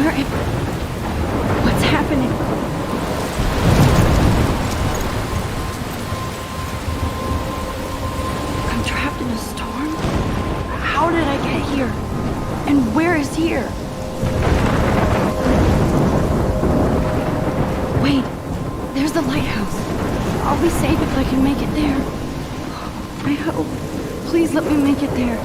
Where am I? What's happening? I'm trapped in a storm? How did I get here? And where is here? Wait, there's the lighthouse. I'll be safe if I can make it there. I hope. Please let me make it there.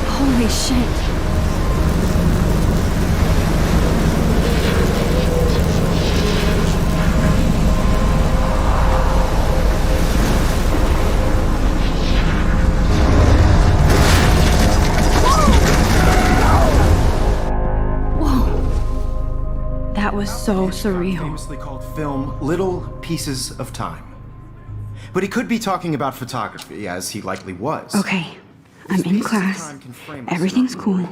Holy shit. Whoa. That was so surreal. Famously called film Little Pieces of Time. But he could be talking about photography, as he likely was. Okay, I'm in class. Everything's cool.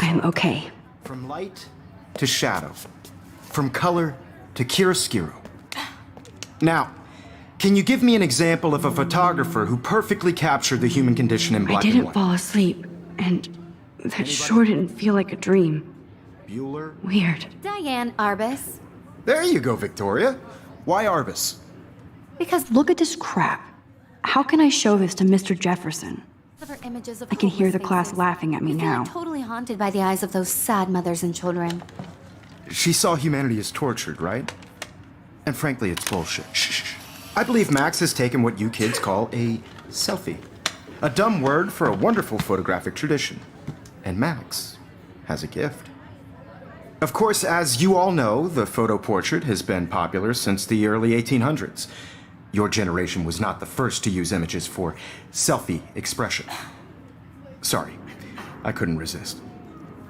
I am okay. From light to shadow. From color to chiaroscuro. Now, can you give me an example of a photographer who perfectly captured the human condition in I black and didn't white? fall asleep, and that sure didn't feel like a dream. Bueller? Weird. Diane Arbus. There you go, Victoria. Why Arbus? Because look at this crap. How can I show this to Mr. Jefferson? I can hear the class laughing at me now. Totally haunted by the eyes of those sad mothers and children. She saw humanity as tortured, right? And frankly, it's bullshit. Shh. I believe Max has taken what you kids call a selfie. A dumb word for a wonderful photographic tradition. And Max has a gift. Of course, as you all know, the photo portrait has been popular since the early 1800s. Your generation was not the first to use images for selfie expression. Sorry, I couldn't resist.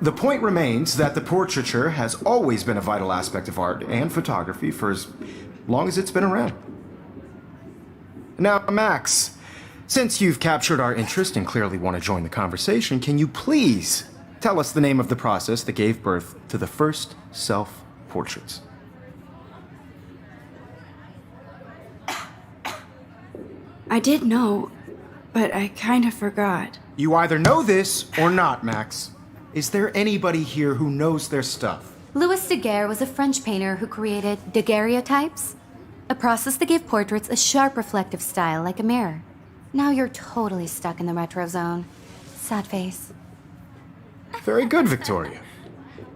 The point remains that the portraiture has always been a vital aspect of art and photography for as long as it's been around. Now, Max, since you've captured our interest and clearly want to join the conversation, can you please tell us the name of the process that gave birth to the first self-portraits? I did know, but I kind of forgot. You either know this or not, Max. Is there anybody here who knows their stuff? Louis Daguerre was a French painter who created daguerreotypes, a process that gave portraits a sharp reflective style like a mirror. Now you're totally stuck in the retro zone. Sad face. Very good, Victoria.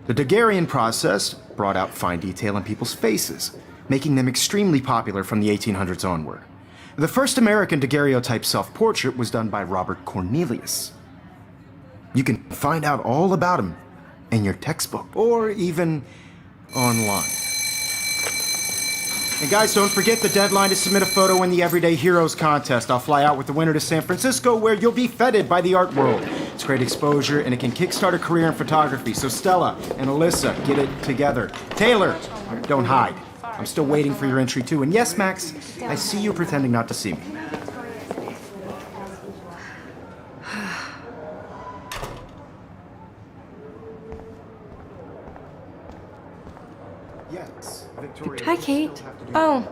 The Daguerrean process brought out fine detail in people's faces, making them extremely popular from the 1800s onward. The first American daguerreotype self-portrait was done by Robert Cornelius. You can find out all about him in your textbook, or even online. And guys, don't forget the deadline to submit a photo in the Everyday Heroes contest. I'll fly out with the winner to San Francisco, where you'll be feted by the art world. It's great exposure, and it can kickstart a career in photography. So Stella and Alyssa, get it together. Taylor, don't hide. I'm still waiting for your entry too. And yes, Max, I see you pretending not to see me. Yes, Victoria. Hi, Kate. Oh.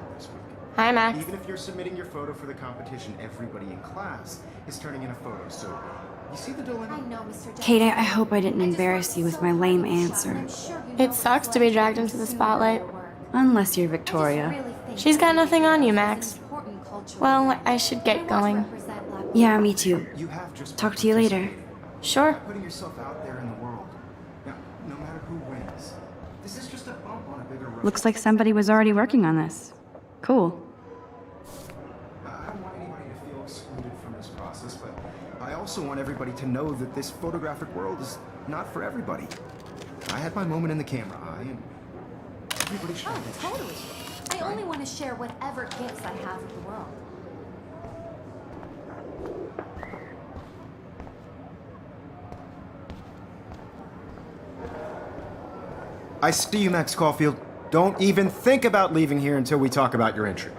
Hi, Max. Even if you're submitting your photo for the competition, everybody in class is turning in a photo. So, you see the dilemma? Kate, I hope I didn't embarrass you with my lame answer. It sucks to be dragged into the spotlight. Unless you're Victoria. She's got nothing on you, Max. Well, I should get going. Yeah, me too. You have just Talk to you later. Sure. putting yourself out there in the world. Now, no matter who wins, this is just a bump on a bigger road. Looks like somebody was already working on this. Cool. I don't want anybody to feel excluded from this process, but I also want everybody to know that this photographic world is not for everybody. I had my moment in the camera eye, and everybody should have it. Totally. I only want to share whatever gifts I have with the world. I see you, Max Caulfield. Don't even think about leaving here until we talk about your entry.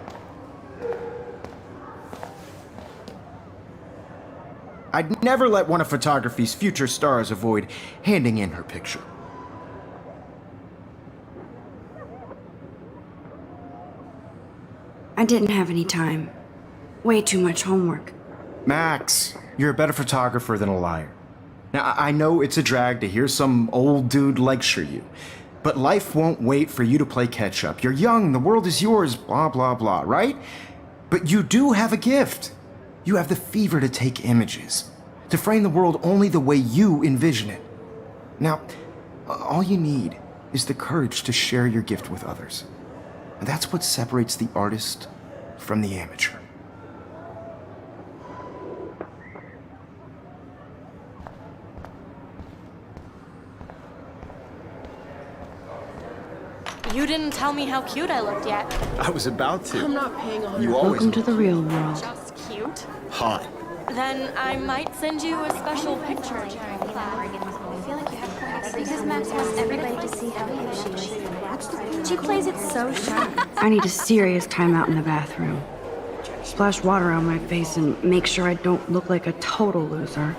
I'd never let one of photography's future stars avoid handing in her picture. I didn't have any time. Way too much homework. Max, you're a better photographer than a liar. Now, I know it's a drag to hear some old dude lecture you, but life won't wait for you to play catch up. You're young, the world is yours, blah, blah, blah, right? But you do have a gift. You have the fever to take images, to frame the world only the way you envision it. Now, all you need is the courage to share your gift with others. And that's what separates the artist from the amateur. You didn't tell me how cute I looked yet. I was about to. I'm not paying on You always Welcome to the real world. Just cute? hot. Then I might send you a special picture. Because Max wants everybody to see how cute she is. She plays it so sharp. I need a serious timeout in the bathroom. Splash water on my face and make sure I don't look like a total loser.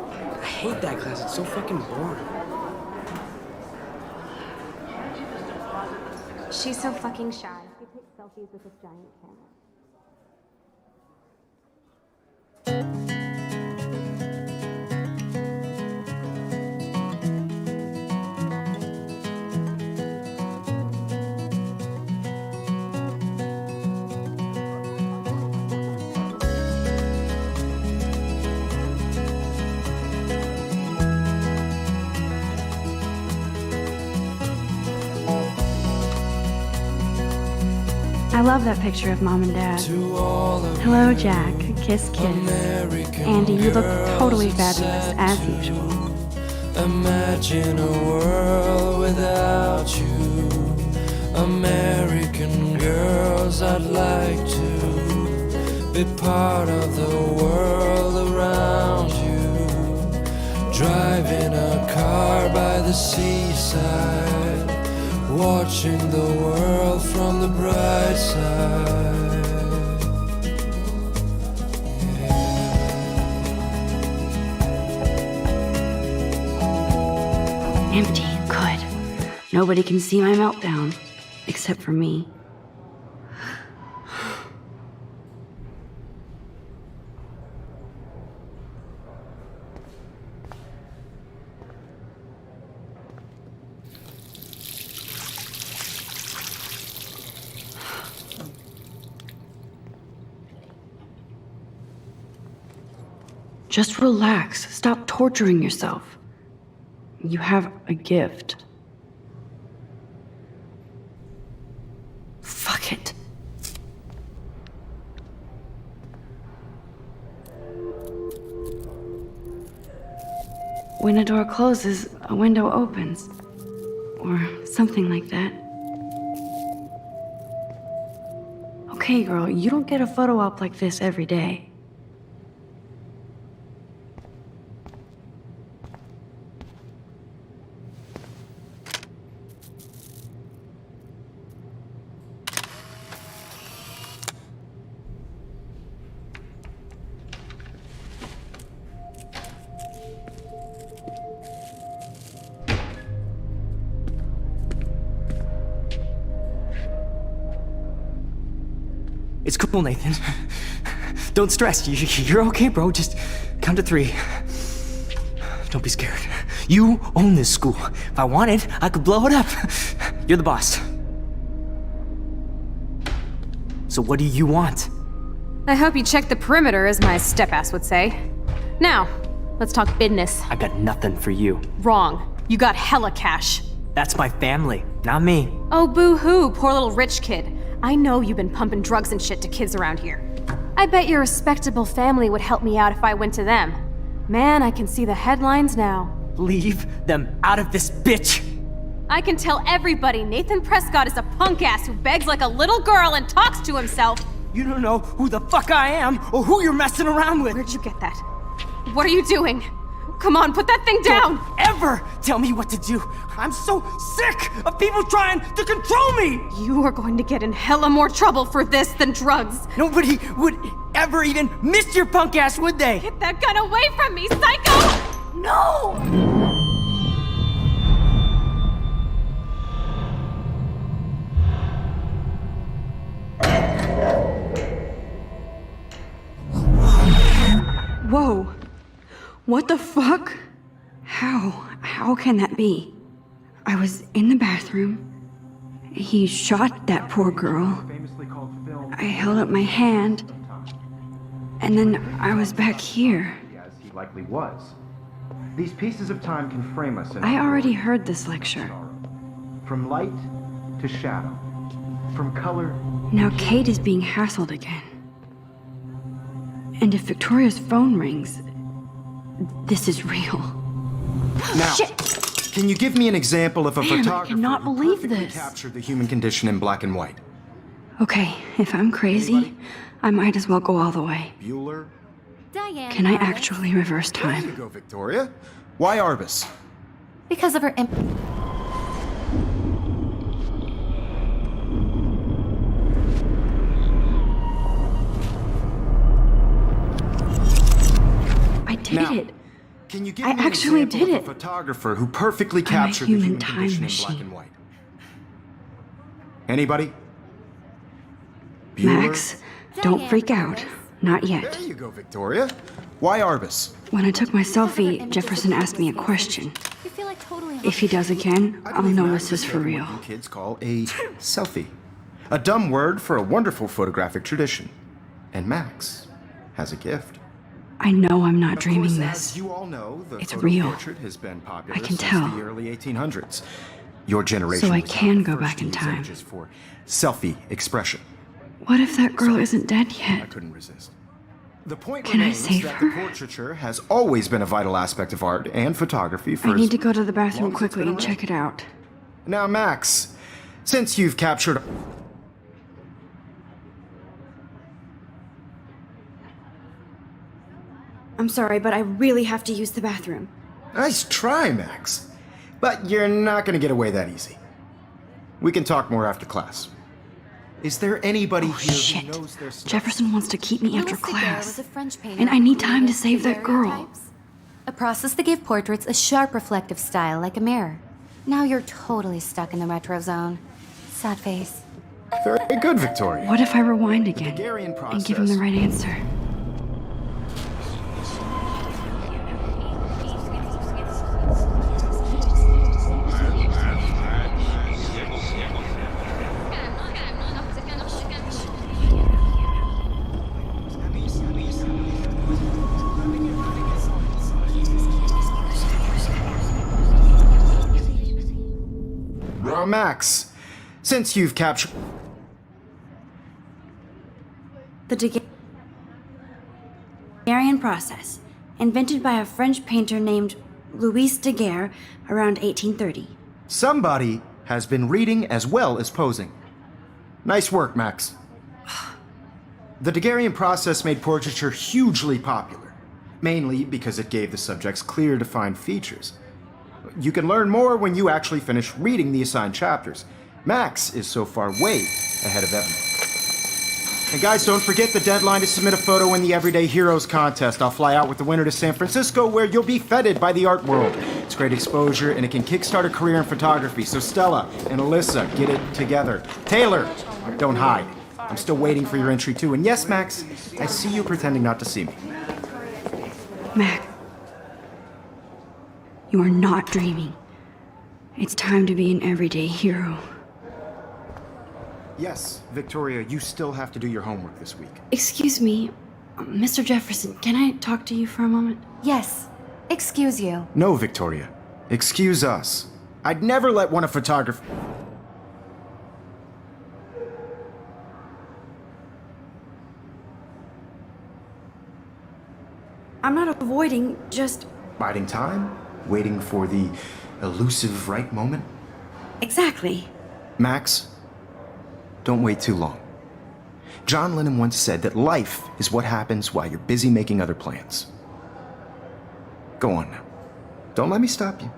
I hate that class. It's so fucking boring. She's so fucking shy. She takes selfies with this giant camera. I love that picture of Mom and Dad. Hello, Jack. Kiss, kiss. Andy, you look totally fabulous, as usual. Imagine a world without you. American girls, I'd like to be part of the world around you. Driving a car by the seaside, watching the world from the bright side. Empty. Good. Nobody can see my meltdown. Except for me. Just relax. Stop torturing yourself. You have a gift. Fuck it. When a door closes, a window opens. Or something like that. Okay, girl, you don't get a photo op like this every day. It's cool, Nathan. Don't stress. You're okay, bro. Just count to 3. Don't be scared. You own this school. If I wanted, I could blow it up. You're the boss. So what do you want? I hope you checked the perimeter, as my step-ass would say. Now, let's talk business. I got nothing for you. Wrong. You got hella cash. That's my family, not me. Oh, boo-hoo, poor little rich kid. I know you've been pumping drugs and shit to kids around here. I bet your respectable family would help me out if I went to them. Man, I can see the headlines now. Leave them out of this bitch! I can tell everybody Nathan Prescott is a punk ass who begs like a little girl and talks to himself. You don't know who the fuck I am or who you're messing around with. Where'd you get that? What are you doing? Come on, put that thing down! Don't ever tell me what to do. I'm so sick of people trying to control me. You are going to get in hella more trouble for this than drugs. Nobody would ever even miss your punk ass, would they? Get that gun away from me, psycho! No! Whoa. What the fuck? How can that be? I was in the bathroom. He shot that poor girl. I held up my hand. And then I was back here. As he likely was. These pieces of time can frame us in I already heard this lecture. from light to shadow, from color. Now Kate is being hassled again. And if Victoria's phone rings, this is real. Now, can you give me an example of a Man, I photographer cannot who believe perfectly this. captured the human condition in black and white? Okay, if I'm crazy, I might as well go all the way. Bueller? Diane. Can I Arbus. actually reverse There you time? go, Victoria. Why Arbus? Because of her I did Now, it. Can you give I me an actually example did of it. a photographer who perfectly I'm a captured the human human time condition in black machine. and white? Anybody? Bueller? Max, don't freak out. Not yet. There you go, Victoria. Why Arbus? When I took my selfie, Jefferson asked me a question. You feel like totally. If he does again, I I'll believe know Max this is has for taken real. what you kids call a selfie. A dumb word for a wonderful photographic tradition. And Max has a gift. I know I'm not Of dreaming course, this. as you all know, the It's photo real. portrait has been popular I can since tell. the early 1800s. Your generation So I was can not go the first back to in use time. images for selfie expression. What if that girl isn't dead I yet? couldn't resist. The point Can I remains save that her? the portraiture has always been a vital aspect of art and photography for I as need to go to the long bathroom as it's quickly been and around. check it out. Now, Max, since you've captured. I'm sorry, but I really have to use the bathroom. Nice try, Max. But you're not gonna get away that easy. We can talk more after class. Is there anybody Oh, here shit. who knows their stuff? Jefferson wants to keep me after Louis Daguerre class. was a French painter And I need who time to created save that girl. daguerreotypes, a process that gave portraits a sharp reflective style like a mirror. Now you're totally stuck in the retro zone. Sad face. Very good, Victoria. What if I rewind again Daguerrean and give him the process. right answer? Max, since you've captured. The Daguerrean process, invented by a French painter named Louis Daguerre around 1830. Somebody has been reading as well as posing. Nice work, Max. The Daguerrean process made portraiture hugely popular, mainly because it gave the subjects clear, defined features. You can learn more when you actually finish reading the assigned chapters. Max is so far way ahead of everyone. And guys, don't forget the deadline to submit a photo in the Everyday Heroes contest. I'll fly out with the winner to San Francisco, where you'll be feted by the art world. It's great exposure, and it can kickstart a career in photography. So Stella and Alyssa, get it together. Taylor, don't hide. I'm still waiting for your entry too. And yes, Max, I see you pretending not to see me. Mac, you are not dreaming. It's time to be an everyday hero. Yes, Victoria, you still have to do your homework this week. Excuse me, Mr. Jefferson, can I talk to you for a moment? Yes. Excuse you. No, Victoria. Excuse us. I'd never let one of photography. I'm not avoiding, just... Biding time? Waiting for the elusive right moment? Exactly. Max, don't wait too long. John Lennon once said that life is what happens while you're busy making other plans. Go on now. Don't let me stop you.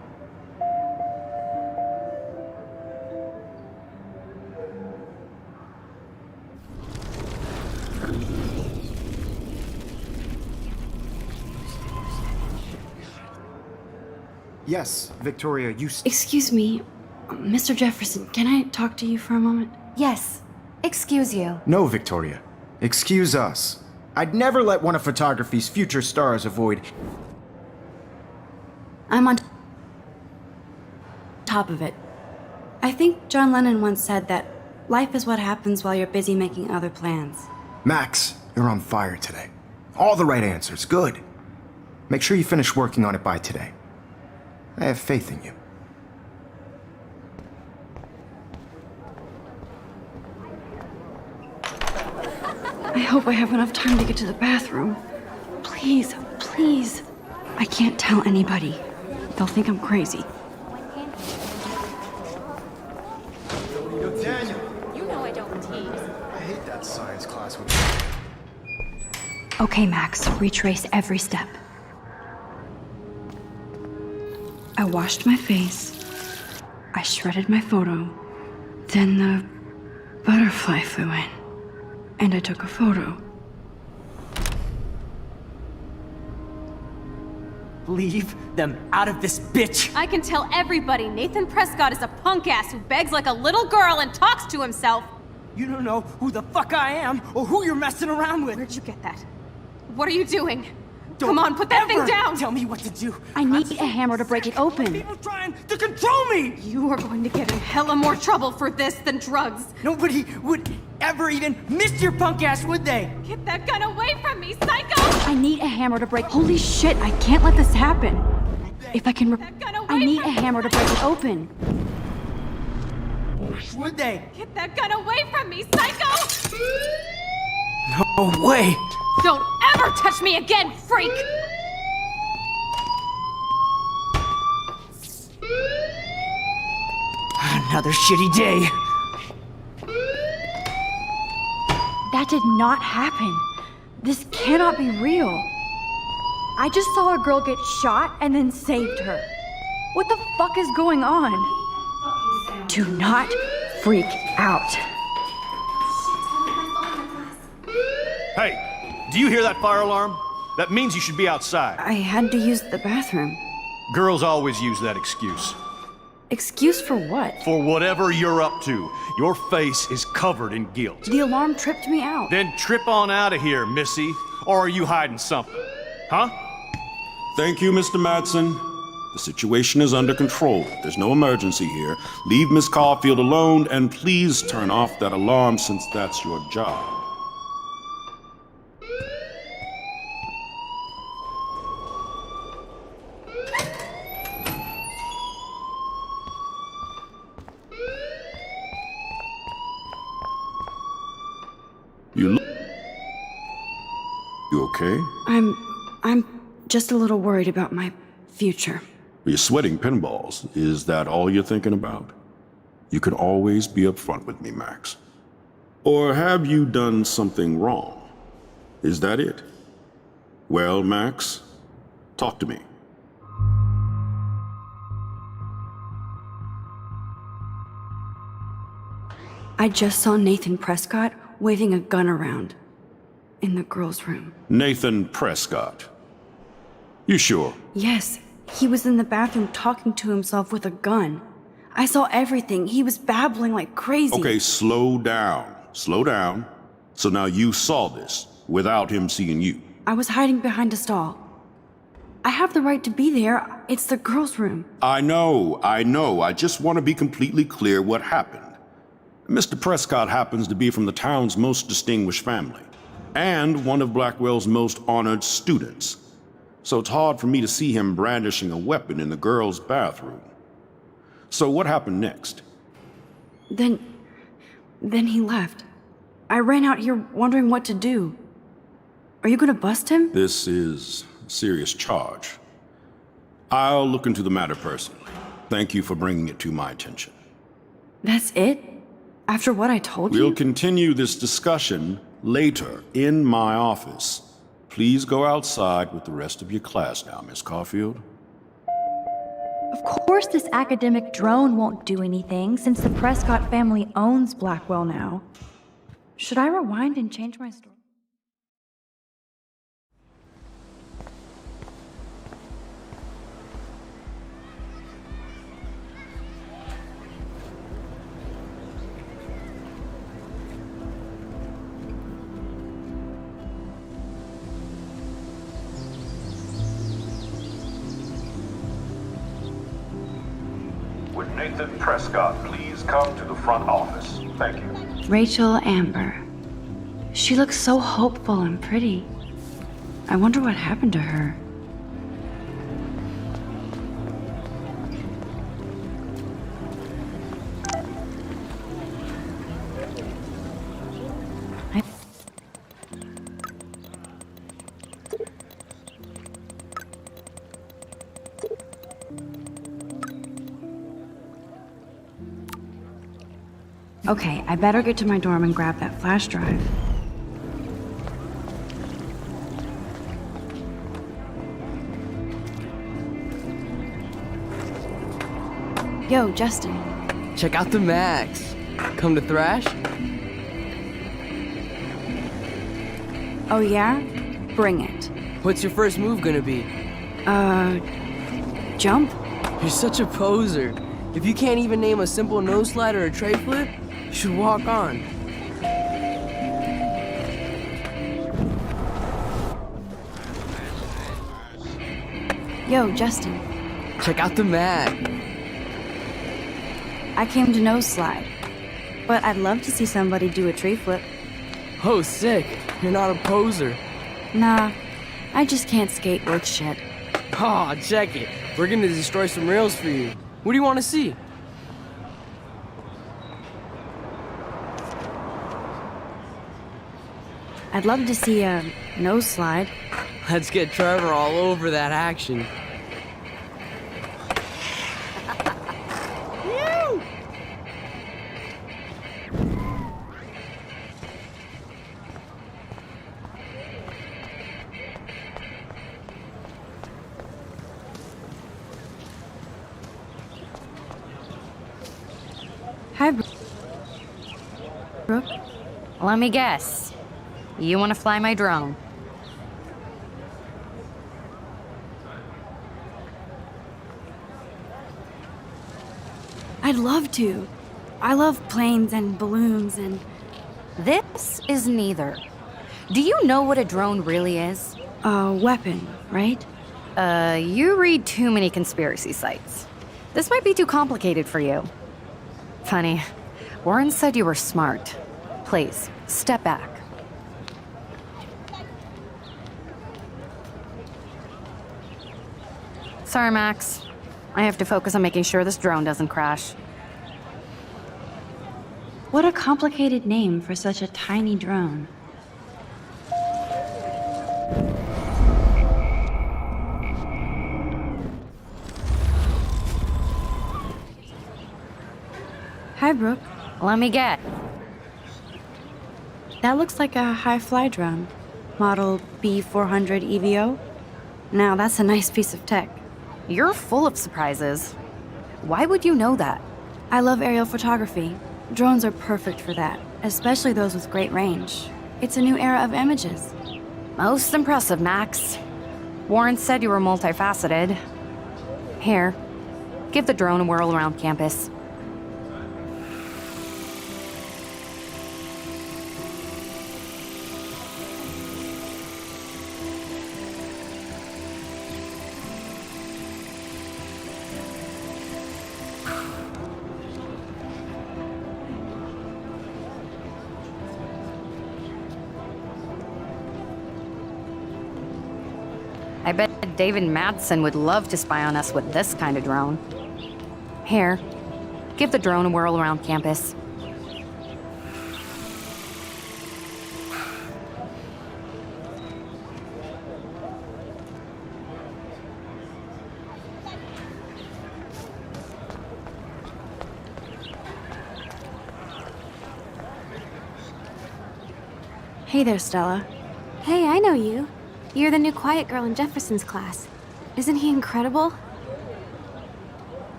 Yes, Victoria, you... Excuse me, Mr. Jefferson, can I talk to you for a moment? Yes. Excuse you. No, Victoria. Excuse us. I'd never let one of photography's future stars avoid... I'm on top of it. I think John Lennon once said that life is what happens while you're busy making other plans. Max, you're on fire today. All the right answers. Good. Make sure you finish working on it by today. I have faith in you. I hope I have enough time to get to the bathroom. Please, please. I can't tell anybody. They'll think I'm crazy. Yo, Daniel. You know I don't tease. I hate that science class with... Okay, Max, retrace every step. I washed my face. I shredded my photo. Then the butterfly flew in. And I took a photo. Leave them out of this bitch! I can tell everybody Nathan Prescott is a punk ass who begs like a little girl and talks to himself. You don't know who the fuck I am or who you're messing around with. Where'd you get that? What are you doing? Don't Come on, put that thing ever down! Tell me what to do. I need a hammer to break it open. People trying to control me! You are going to get in hella more trouble for this than drugs. Nobody would ever even miss your punk ass, would they? Get that gun away from me, psycho! I need a hammer to break. Holy shit, I can't let this happen. If I can. That gun away I need a from me. hammer to break it open. Would they? Get that gun away from me, psycho! No way! Don't ever touch me again, freak! Another shitty day. That did not happen. This cannot be real. I just saw a girl get shot and then saved her. What the fuck is going on? Do not freak out. Hey, do you hear that fire alarm? That means you should be outside. I had to use the bathroom. Girls always use that excuse. Excuse for what? For whatever you're up to, your face is covered in guilt. The alarm tripped me out. Then trip on out of here, Missy. Or are you hiding something? Huh? Thank you, Mr. Madsen. The situation is under control. There's no emergency here. Leave Miss Caulfield alone, and please turn off that alarm since that's your job. You okay? I'm just a little worried about my future. You're sweating pinballs. Is that all you're thinking about? You can always be upfront with me, Max. Or have you done something wrong? Is that it? Well, Max, talk to me. I just saw Nathan Prescott waving a gun around in the girls' room. Nathan Prescott. You sure? Yes, he was in the bathroom talking to himself with a gun. I saw everything. He was babbling like crazy. Okay, slow down. Slow down. So now you saw this without him seeing you. I was hiding behind a stall. I have the right to be there. It's the girls' room. I know. I just want to be completely clear what happened. Mr. Prescott happens to be from the town's most distinguished family, and one of Blackwell's most honored students. So it's hard for me to see him brandishing a weapon in the girls' bathroom. So what happened next? Then he left. I ran out here wondering what to do. Are you gonna bust him? This is a serious charge. I'll look into the matter personally. Thank you for bringing it to my attention. That's it? After what I told you? We'll continue this discussion later in my office. Please go outside with the rest of your class now, Miss Caulfield. Of course this academic drone won't do anything since the Prescott family owns Blackwell now. Should I rewind and change my story? Would Nathan Prescott please come to the front office? Thank you. Rachel Amber. She looks so hopeful and pretty. I wonder what happened to her. Okay, I better get to my dorm and grab that flash drive. Yo, Justin. Check out the Max. Come to thrash? Oh yeah? Bring it. What's your first move gonna be? Jump? You're such a poser. If you can't even name a simple nose slide or a tray flip, you should walk on. Yo, Justin. Check out the Mag. I came to nose slide, but I'd love to see somebody do a tree flip. Oh, sick. You're not a poser. Nah, I just can't skate worth shit. Aw, check it. We're gonna destroy some rails for you. What do you want to see? I'd love to see a nose slide. Let's get Trevor all over that action. Hi, Brooke. Let me guess. You want to fly my drone? I'd love to. I love planes and balloons and... This is neither. Do you know what a drone really is? A weapon, right? You read too many conspiracy sites. This might be too complicated for you. Funny. Warren said you were smart. Please, step back. Sorry, Max. I have to focus on making sure this drone doesn't crash. What a complicated name for such a tiny drone. Hi, Brooke. Let me get. That looks like a high-fly drone. Model B400 EVO. Now, that's a nice piece of tech. You're full of surprises. Why would you know that? I love aerial photography. Drones are perfect for that, especially those with great range. It's a new era of images. Most impressive, Max. Warren said you were multifaceted. Here, give the drone a whirl around campus. I bet David Madsen would love to spy on us with this kind of drone. Here, give the drone a whirl around campus. Hey there, Stella. Hey, I know you. You're the new quiet girl in Jefferson's class. Isn't he incredible?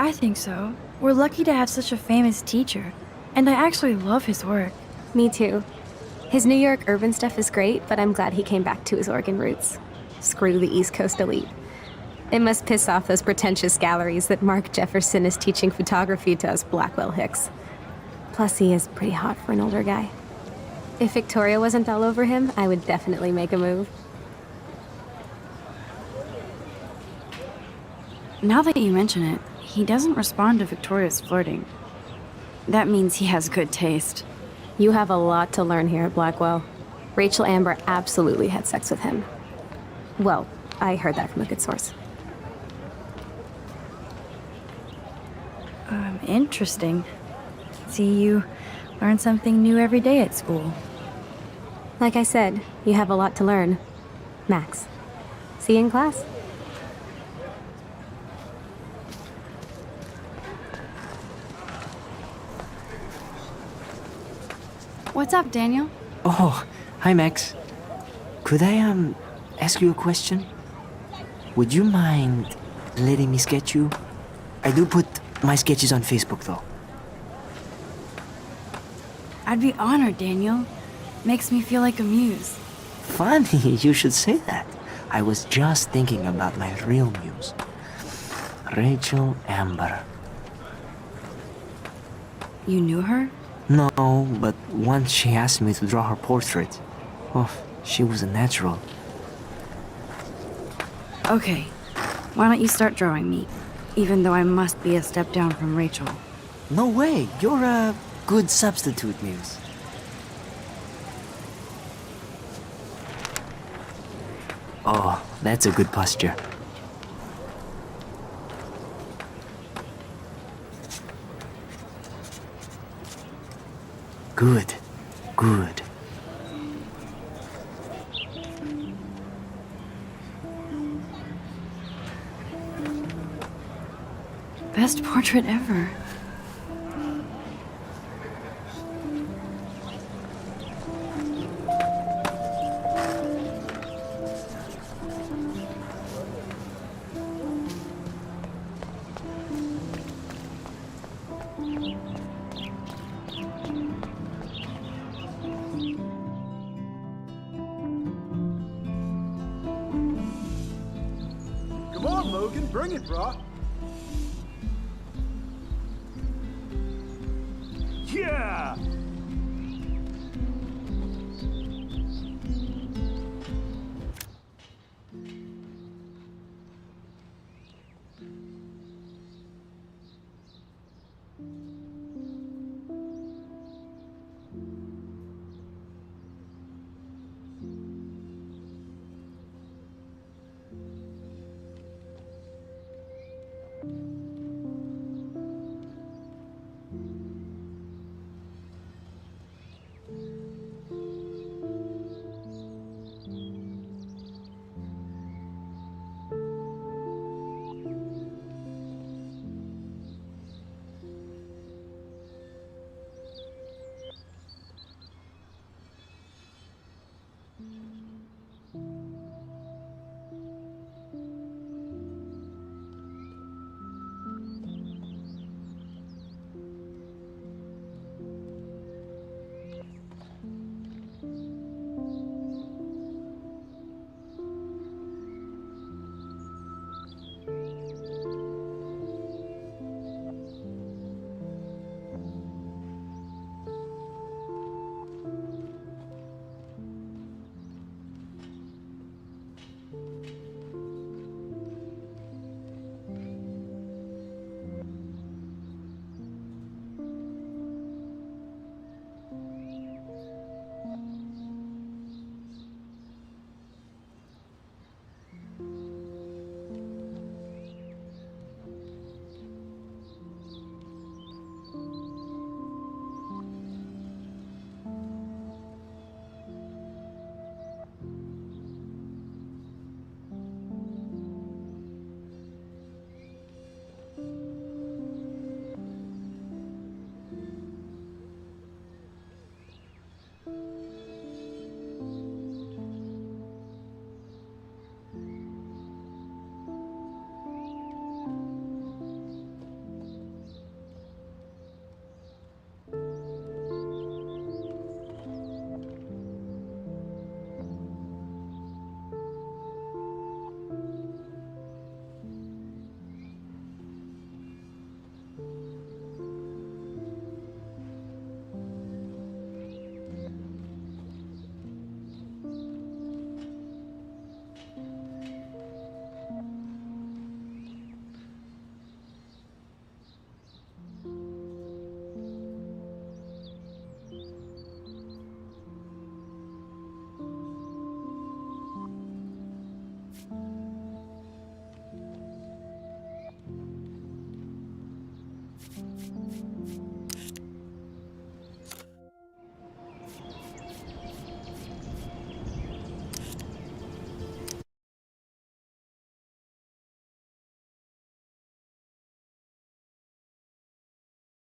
I think so. We're lucky to have such a famous teacher, and I actually love his work. Me too. His New York urban stuff is great, but I'm glad he came back to his Oregon roots. Screw the East Coast elite. It must piss off those pretentious galleries that Mark Jefferson is teaching photography to us Blackwell Hicks. Plus, he is pretty hot for an older guy. If Victoria wasn't all over him, I would definitely make a move. Now that you mention it, he doesn't respond to Victoria's flirting. That means he has good taste. You have a lot to learn here at Blackwell. Rachel Amber absolutely had sex with him. Well, I heard that from a good source. Interesting. See, you learn something new every day at school. Like I said, you have a lot to learn. Max. See you in class. What's up, Daniel? Oh, hi, Max. Could I, ask you a question? Would you mind letting me sketch you? I do put my sketches on Facebook, though. I'd be honored, Daniel. Makes me feel like a muse. Funny, you should say that. I was just thinking about my real muse. Rachel Amber. You knew her? No, but once she asked me to draw her portrait. Oh, she was a natural. Okay. Why don't you start drawing me? Even though I must be a step down from Rachel. No way, you're a good substitute, muse. Oh, that's a good posture. Good, good. Best portrait ever. Come on, Logan, bring it, brah. Yeah!